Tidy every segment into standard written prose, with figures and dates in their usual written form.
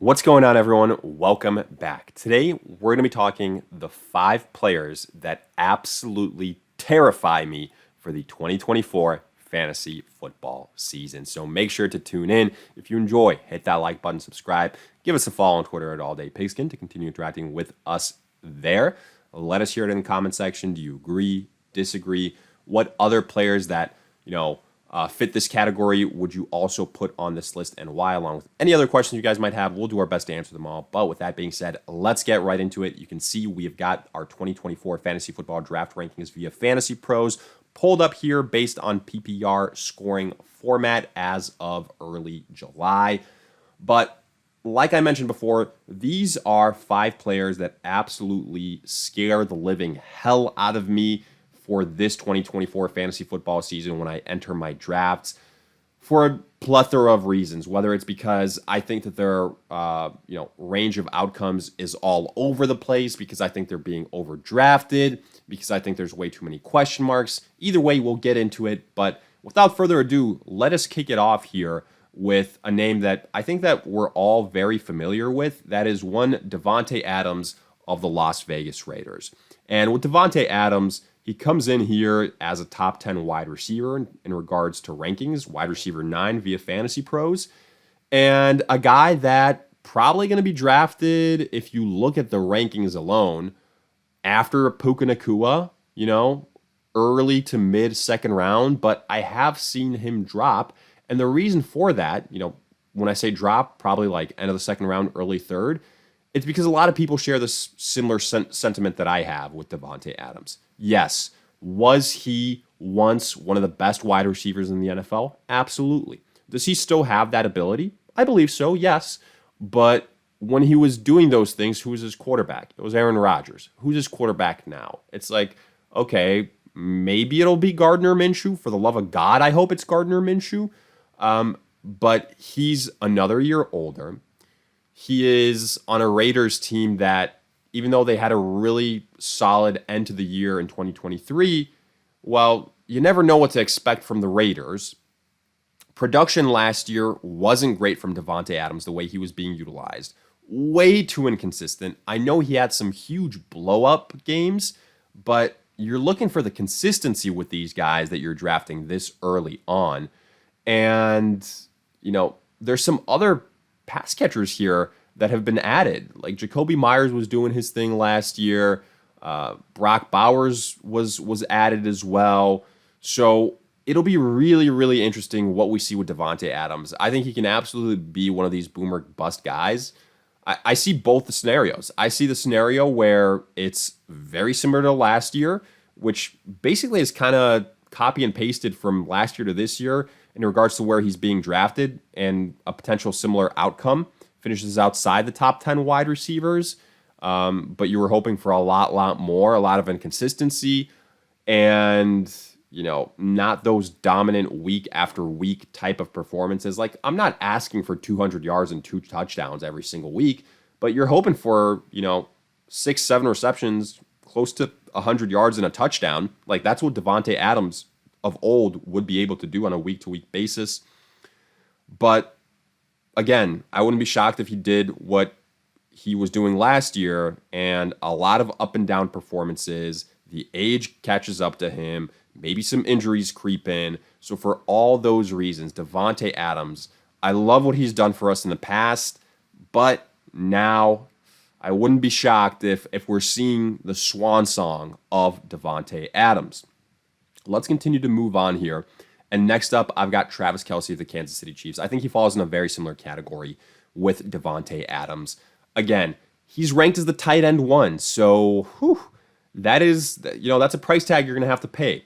What's going on, everyone? Welcome back. Today, we're going to be talking the 5 players that absolutely terrify me for the 2024 fantasy football season. So make sure to tune in. If you enjoy, hit that like button, subscribe, give us a follow on Twitter at AllDayPigskin to continue interacting with us there. Let us hear it in the comment section. Do you agree, disagree? What other players that, fit this category would you also put on this list, and why? Along with any other questions you guys might have, we'll do our best to answer them all. But with that being said, let's get right into it. You can see we have got our 2024 fantasy football draft rankings via Fantasy Pros pulled up here based on PPR scoring format as of early July. But like I mentioned before, these are 5 players that absolutely scare the living hell out of me for this 2024 fantasy football season when I enter my drafts, for a plethora of reasons. Whether it's because I think that their range of outcomes is all over the place, because I think they're being overdrafted, because I think there's way too many question marks. Either way, we'll get into it. But without further ado, let us kick it off here with a name that I think that we're all very familiar with. That is one Davante Adams of the Las Vegas Raiders. And with Davante Adams, he comes in here as a top 10 wide receiver in regards to rankings, wide receiver 9 via Fantasy Pros, and a guy that probably going to be drafted, if you look at the rankings alone, after Puka Nacua, early to mid second round. But I have seen him drop, and the reason for that, when I say drop, probably like end of the second round, early third, it's because a lot of people share this similar sentiment that I have with Davante Adams. Yes, was he once one of the best wide receivers in the NFL? Absolutely. Does he still have that ability? I believe so, yes. But when he was doing those things, who was his quarterback? It was Aaron Rodgers. Who's his quarterback now? It's like, okay, maybe it'll be Gardner Minshew. For the love of God, I hope it's Gardner Minshew. But he's another year older. He is on a Raiders team that, even though they had a really solid end to the year in 2023, well, you never know what to expect from the Raiders. Production last year wasn't great from Davante Adams, the way he was being utilized. Way too inconsistent. I know he had some huge blow-up games, but you're looking for the consistency with these guys that you're drafting this early on. And, there's some other pass catchers here that have been added. Like Jacoby Myers was doing his thing last year. Brock Bowers was added as well. So it'll be really, really interesting what we see with Davante Adams. I think he can absolutely be one of these boomer bust guys. I see both the scenarios. I see the scenario where it's very similar to last year, which basically is kind of copy and pasted from last year to this year in regards to where he's being drafted, and a potential similar outcome. Finishes outside the top 10 wide receivers, but you were hoping for a lot more, a lot of inconsistency, and, not those dominant week after week type of performances. Like, I'm not asking for 200 yards and 2 touchdowns every single week, but you're hoping for, 6, 7 receptions, close to 100 yards and a touchdown. Like, that's what Davante Adams of old would be able to do on a week-to-week basis. But again, I wouldn't be shocked if he did what he was doing last year, and a lot of up and down performances. The age catches up to him. Maybe some injuries creep in. So for all those reasons, Davante Adams, I love what he's done for us in the past, but now I wouldn't be shocked if we're seeing the swan song of Davante Adams. Let's continue to move on here. And next up, I've got Travis Kelce of the Kansas City Chiefs. I think he falls in a very similar category with Davante Adams. Again, he's ranked as the tight end 1. So that's a price tag you're going to have to pay.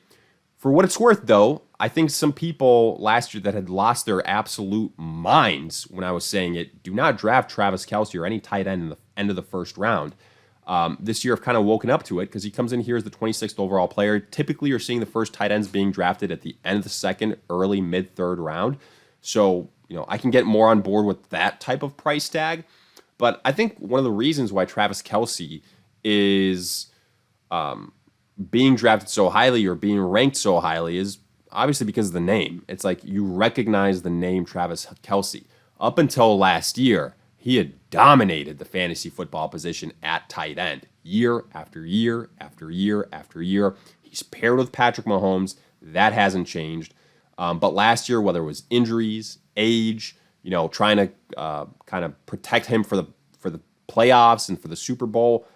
For what it's worth, though, I think some people last year that had lost their absolute minds when I was saying it, do not draft Travis Kelce or any tight end in the end of the first round. This year I've kind of woken up to it, because he comes in here as the 26th overall player. Typically, you're seeing the first tight ends being drafted at the end of the second, early, mid-third round. So, I can get more on board with that type of price tag. But I think one of the reasons why Travis Kelce is being drafted so highly or being ranked so highly is obviously because of the name. It's like you recognize the name Travis Kelce. Up until last year, he had dominated the fantasy football position at tight end year after year after year after year. He's paired with Patrick Mahomes. That hasn't changed. But last year, whether it was injuries, age, trying to kind of protect him for the playoffs and for the Super Bowl,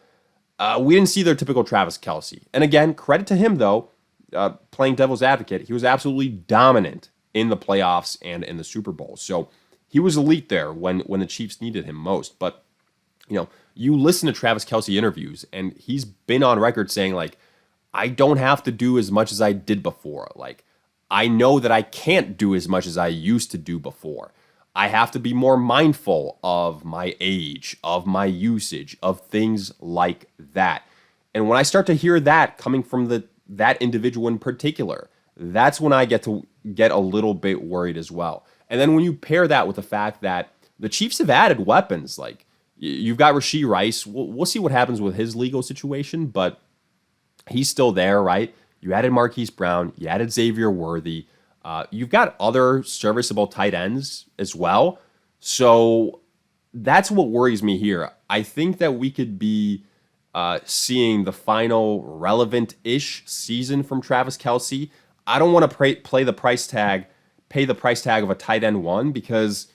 we didn't see their typical Travis Kelce. And again, credit to him, though, playing devil's advocate, he was absolutely dominant in the playoffs and in the Super Bowl. So he was elite there when the Chiefs needed him most. But, you listen to Travis Kelce interviews, and he's been on record saying, like, I don't have to do as much as I did before. Like, I know that I can't do as much as I used to do before. I have to be more mindful of my age, of my usage, of things like that. And when I start to hear that coming from that individual in particular, that's when I get a little bit worried as well. And then when you pair that with the fact that the Chiefs have added weapons, like you've got Rashee Rice. We'll see what happens with his legal situation, but he's still there, right? You added Marquise Brown. You added Xavier Worthy. You've got other serviceable tight ends as well. So that's what worries me here. I think that we could be seeing the final relevant-ish season from Travis Kelce. I don't want to pay the price tag of a tight end one because,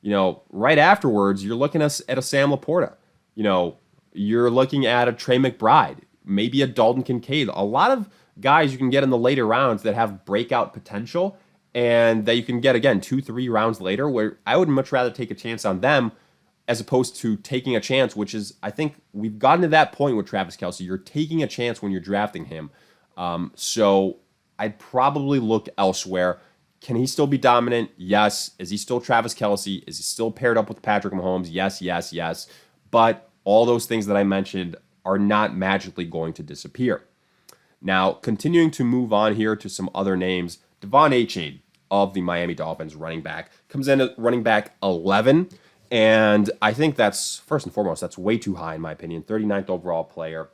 right afterwards, you're looking at a Sam Laporta. You're looking at a Trey McBride, maybe a Dalton Kincaid. A lot of guys you can get in the later rounds that have breakout potential and that you can get, again, 2-3 rounds later, where I would much rather take a chance on them as opposed to taking a chance, which is, I think we've gotten to that point with Travis Kelce. You're taking a chance when you're drafting him. So I'd probably look elsewhere. Can he still be dominant? Yes. Is he still Travis Kelce? Is he still paired up with Patrick Mahomes? Yes, yes, yes. But all those things that I mentioned are not magically going to disappear. Now, continuing to move on here to some other names, Davante Adams of the Miami Dolphins, running back, comes in at running back 11, and I think that's, first and foremost, that's way too high in my opinion, 39th overall player,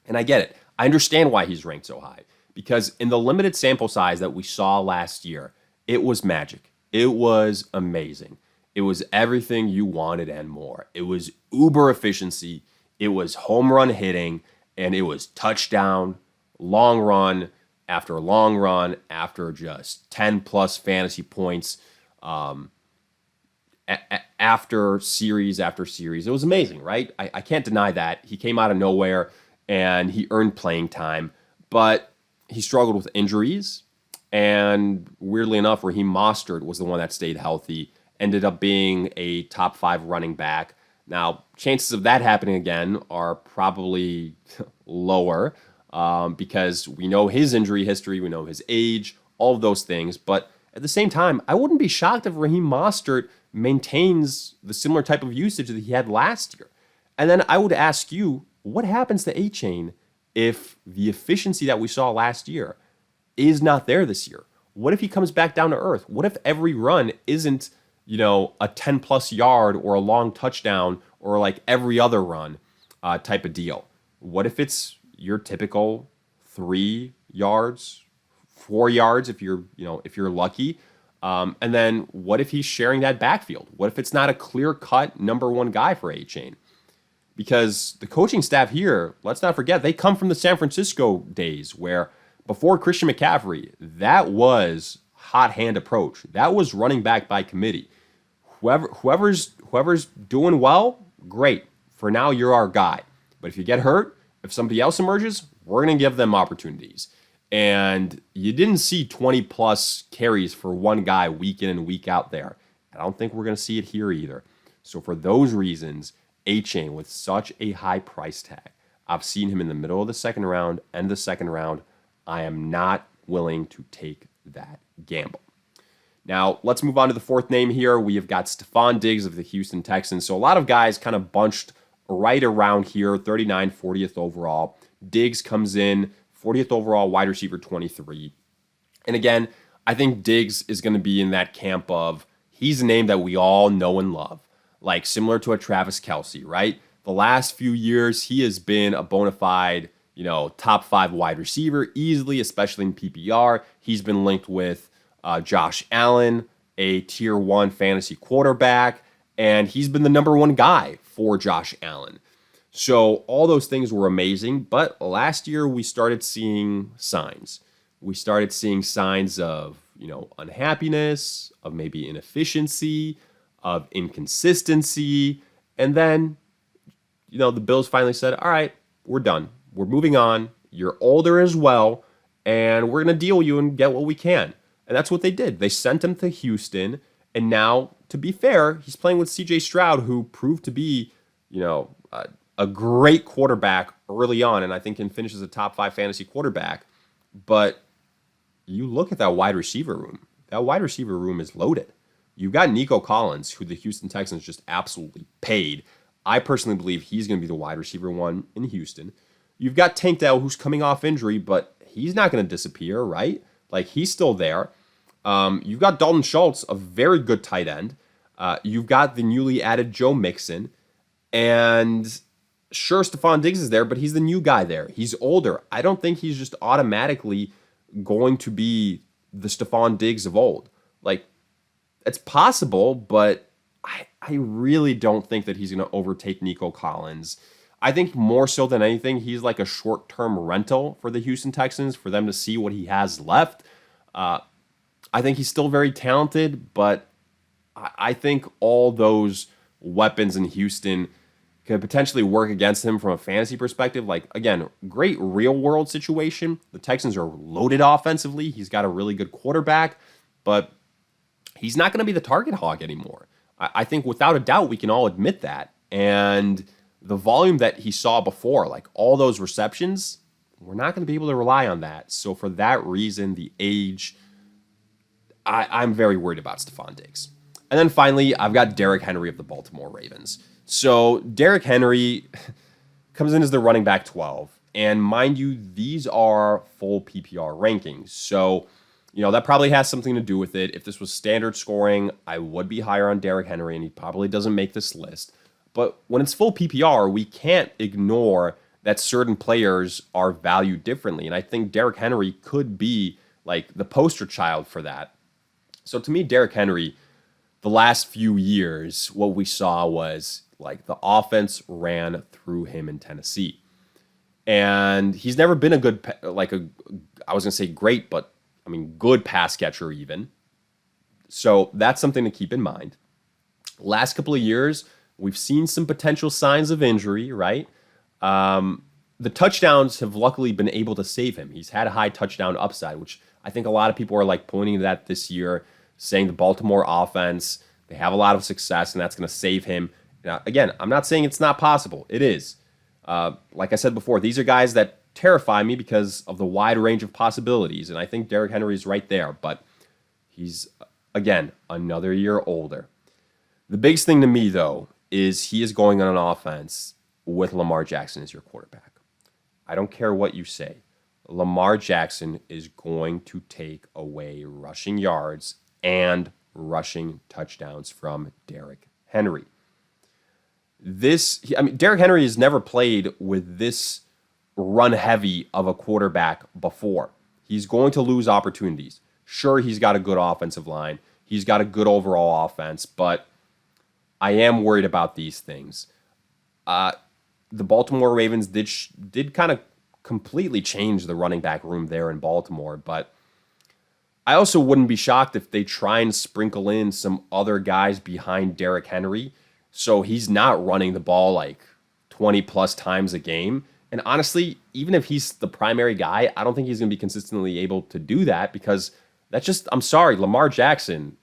and I get it. I understand why he's ranked so high, because in the limited sample size that we saw last year, it was magic. It was amazing. It was everything you wanted and more. It was uber efficiency, it was home run hitting, and it was touchdown, long run after just 10 plus fantasy points after series after series. It was amazing, right? I can't deny that. He came out of nowhere and he earned playing time, but he struggled with injuries. And weirdly enough, Raheem Mostert was the one that stayed healthy, ended up being a top 5 running back. Now, chances of that happening again are probably lower. Because we know his injury history, we know his age, all of those things. But at the same time, I wouldn't be shocked if Raheem Mostert maintains the similar type of usage that he had last year. And then I would ask you, what happens to Achane if the efficiency that we saw last year is not there this year? What if he comes back down to earth? What if every run isn't, a 10-plus yard or a long touchdown or like every other run type of deal? What if it's your typical 3 yards, 4 yards if you're lucky. And then what if he's sharing that backfield? What if it's not a clear-cut number one guy for Achane? Because the coaching staff here, let's not forget, they come from the San Francisco days where before Christian McCaffrey, that was hot hand approach. That was running back by committee. Whoever's doing well, great. For now, you're our guy. But if you get hurt, if somebody else emerges, we're going to give them opportunities. And you didn't see 20-plus carries for one guy week in and week out there. I don't think we're going to see it here either. So for those reasons, Achane with such a high price tag, I've seen him in the middle of the second round and the second round. I am not willing to take that gamble. Now, let's move on to the fourth name here. We have got Stefon Diggs of the Houston Texans. So a lot of guys kind of bunched right around here, 39, 40th overall. Diggs comes in 40th overall, wide receiver 23. And again, I think Diggs is going to be in that camp of he's a name that we all know and love, like similar to a Travis Kelce, right? The last few years, he has been a bona fide, top 5 wide receiver easily, especially in PPR. He's been linked with Josh Allen, a tier 1 fantasy quarterback, and he's been the number one guy for Josh Allen. So all those things were amazing, but last year we started seeing signs. We started seeing signs of, unhappiness, of maybe inefficiency, of inconsistency, and then, the Bills finally said, all right, we're done. We're moving on. You're older as well, and we're going to deal with you and get what we can. And that's what they did. They sent him to Houston, and now, to be fair, he's playing with C.J. Stroud, who proved to be, a great quarterback early on, and I think can finish as a top 5 fantasy quarterback. But you look at that wide receiver room. That wide receiver room is loaded. You've got Nico Collins, who the Houston Texans just absolutely paid. I personally believe he's going to be the wide receiver one in Houston. You've got Tank Dell, who's coming off injury, but he's not going to disappear, right? Like, he's still there. You've got Dalton Schultz, a very good tight end. You've got the newly added Joe Mixon. And sure, Stefon Diggs is there, but he's the new guy there. He's older. I don't think he's just automatically going to be the Stefon Diggs of old. Like, it's possible, but I really don't think that he's going to overtake Nico Collins. I think more so than anything, he's like a short-term rental for the Houston Texans for them to see what he has left. I think he's still very talented, but I think all those weapons in Houston could potentially work against him from a fantasy perspective. Like, again, great real-world situation. The Texans are loaded offensively. He's got a really good quarterback, but he's not going to be the target hog anymore. I think without a doubt we can all admit that. And the volume that he saw before, like all those receptions, we're not going to be able to rely on that. So for that reason, the age, I'm very worried about Stefon Diggs. And then finally, I've got Derrick Henry of the Baltimore Ravens. So Derrick Henry comes in as the running back 12. And mind you, these are full PPR rankings. So, that probably has something to do with it. If this was standard scoring, I would be higher on Derrick Henry, and he probably doesn't make this list. But when it's full PPR, we can't ignore that certain players are valued differently. And I think Derrick Henry could be like the poster child for that. So to me, Derrick Henry, the last few years, what we saw was like the offense ran through him in Tennessee. And he's never been a good, I was going to say great, but I mean, good pass catcher even. So that's something to keep in mind. Last couple of years, we've seen some potential signs of injury, right? The touchdowns have luckily been able to save him. He's had a high touchdown upside, which I think a lot of people are like pointing to that this year, saying the Baltimore offense, they have a lot of success, and that's going to save him. Now, again, I'm not saying it's not possible. It is. Like I said before, these are guys that terrify me because of the wide range of possibilities, and I think Derrick Henry is right there, but he's, again, another year older. The biggest thing to me, though, is he is going on an offense with Lamar Jackson as your quarterback. I don't care what you say. Lamar Jackson is going to take away rushing yards and rushing touchdowns from Derrick Henry. Derrick Henry has never played with this run heavy of a quarterback before. He's going to lose opportunities. Sure, he's got a good offensive line. He's got a good overall offense, but I am worried about these things. The Baltimore Ravens did kind of completely change the running back room there in Baltimore, but I also wouldn't be shocked if they try and sprinkle in some other guys behind Derrick Henry, so he's not running the ball like 20 plus times a game. And honestly, even if he's the primary guy, I don't think he's going to be consistently able to do that because that's just, I'm sorry, Lamar Jackson,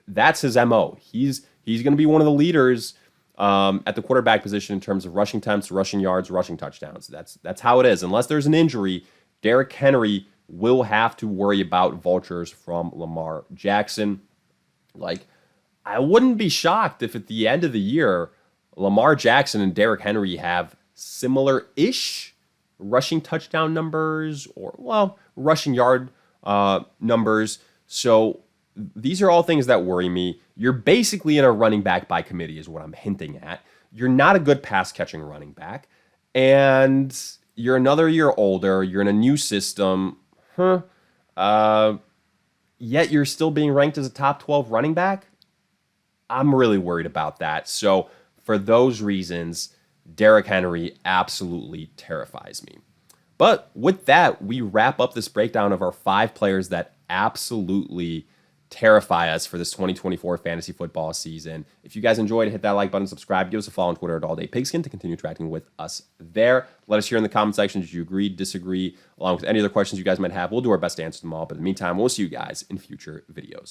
that's his MO. He's going to be one of the leaders at the quarterback position in terms of rushing attempts, rushing yards, rushing touchdowns. That's how it is. Unless there's an injury, Derrick Henry will have to worry about vultures from Lamar Jackson. Like, I wouldn't be shocked if at the end of the year, Lamar Jackson and Derrick Henry have similar-ish rushing touchdown numbers or, well, rushing yard numbers. So these are all things that worry me. You're basically in a running back by committee is what I'm hinting at. You're not a good pass-catching running back, and you're another year older. You're in a new system. Yet you're still being ranked as a top 12 running back? I'm really worried about that. So for those reasons, Derrick Henry absolutely terrifies me. But with that, we wrap up this breakdown of our 5 players that absolutely terrify us for this 2024 fantasy football season. If you guys enjoyed, hit that like button, subscribe, give us a follow on Twitter at AllDayPigskin to continue interacting with us there. Let us hear in the comment section, did you agree, disagree, along with any other questions you guys might have. We'll do our best to answer them all. But in the meantime, we'll see you guys in future videos.